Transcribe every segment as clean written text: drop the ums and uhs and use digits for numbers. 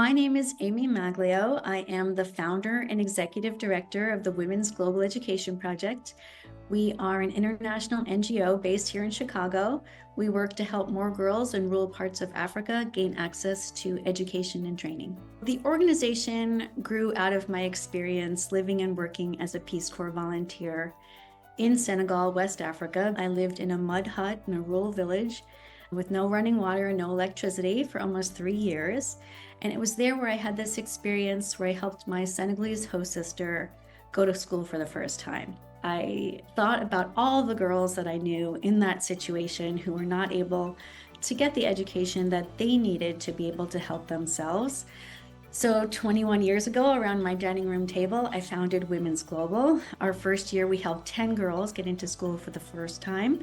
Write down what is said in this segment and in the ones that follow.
My name is Amy Maglio. I am the founder and executive director of the Women's Global Education Project. We are an international NGO based here in Chicago. We work to help more girls in rural parts of Africa gain access to education and training. The organization grew out of my experience living and working as a Peace Corps volunteer in Senegal, West Africa. I lived in a mud hut in a rural village with no running water and no electricity for almost 3 years. And it was there where I had this experience where I helped my Senegalese host sister go to school for the first time. I thought about all the girls that I knew in that situation who were not able to get the education that they needed to be able to help themselves. So 21 years ago, around my dining room table, I founded Women's Global. Our first year, we helped 10 girls get into school for the first time.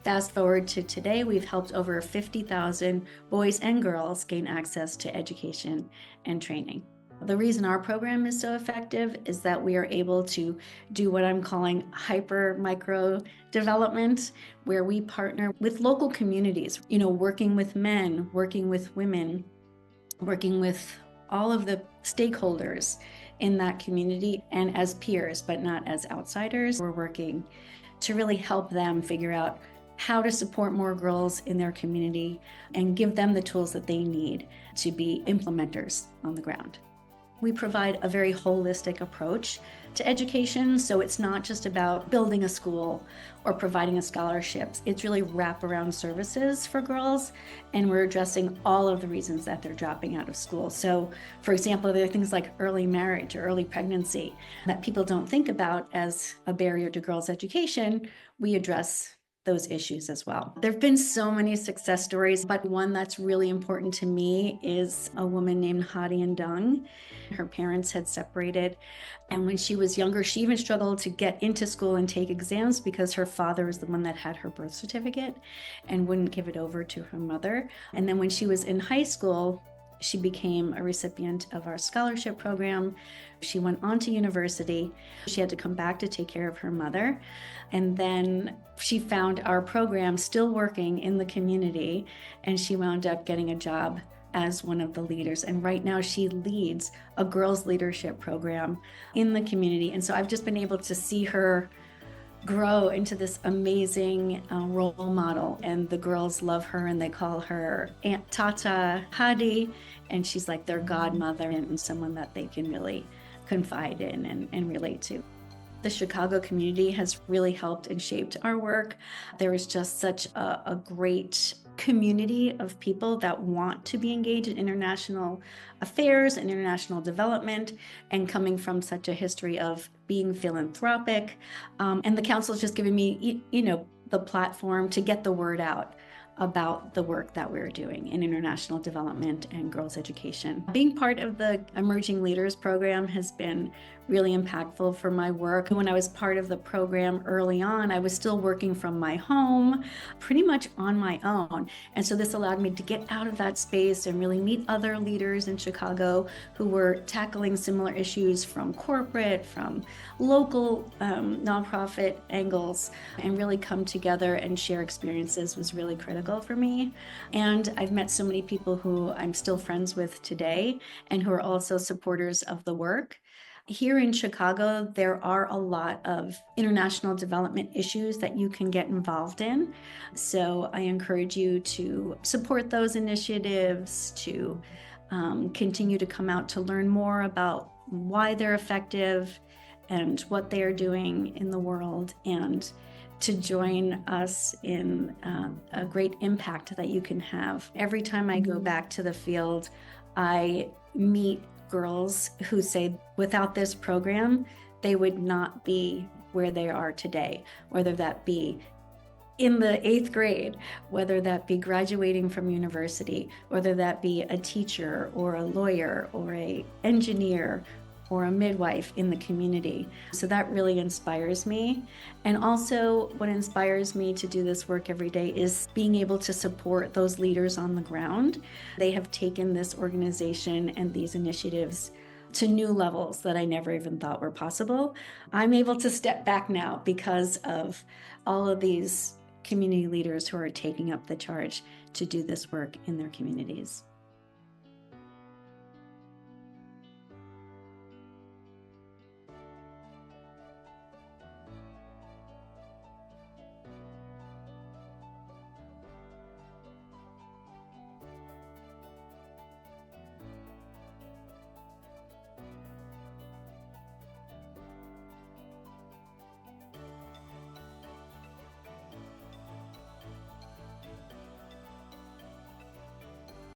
Fast forward to today, we've helped over 50,000 boys and girls gain access to education and training. The reason our program is so effective is that we are able to do what I'm calling hyper micro development, where we partner with local communities, working with men, working with women, working with all of the stakeholders in that community and as peers, but not as outsiders. We're working to really help them figure out how to support more girls in their community and give them the tools that they need to be implementers on the ground. We provide a very holistic approach to education, so it's not just about building a school or providing a scholarships. It's really wraparound services for girls, and we're addressing all of the reasons that they're dropping out of school. So, for example, there are things like early marriage or early pregnancy that people don't think about as a barrier to girls' education. We address those issues as well. There have been so many success stories, but one that's really important to me is a woman named Hadi and Dung. Her parents had separated, and when she was younger, she even struggled to get into school and take exams because her father was the one that had her birth certificate and wouldn't give it over to her mother. And then when she was in high school, she became a recipient of our scholarship program. She went on to university. She had to come back to take care of her mother. And then she found our program still working in the community, and she wound up getting a job as one of the leaders. And right now she leads a girls' leadership program in the community. And so I've just been able to see her grow into this amazing role model, and the girls love her and they call her Aunt Tata Hadi, and she's like their godmother and someone that they can really confide in and relate to. The Chicago community has really helped and shaped our work. There is just such a great community of people that want to be engaged in international affairs and international development, and coming from such a history of being philanthropic. And the council has just given me, the platform to get the word out about the work that we're doing in international development and girls' education. Being part of the Emerging Leaders program has been really impactful for my work. When I was part of the program early on, I was still working from my home, pretty much on my own. And so this allowed me to get out of that space and really meet other leaders in Chicago who were tackling similar issues from corporate, from local nonprofit angles, and really come together and share experiences was really critical for me. And I've met so many people who I'm still friends with today and who are also supporters of the work. Here in Chicago, there are a lot of international development issues that you can get involved in. So I encourage you to support those initiatives, to continue to come out to learn more about why they're effective and what they are doing in the world, and to join us in a great impact that you can have. Every time I go back to the field, I meet girls who say without this program, they would not be where they are today, whether that be in the 8th grade, whether that be graduating from university, whether that be a teacher or a lawyer or an engineer or a midwife in the community. So that really inspires me. And also what inspires me to do this work every day is being able to support those leaders on the ground. They have taken this organization and these initiatives to new levels that I never even thought were possible. I'm able to step back now because of all of these community leaders who are taking up the charge to do this work in their communities.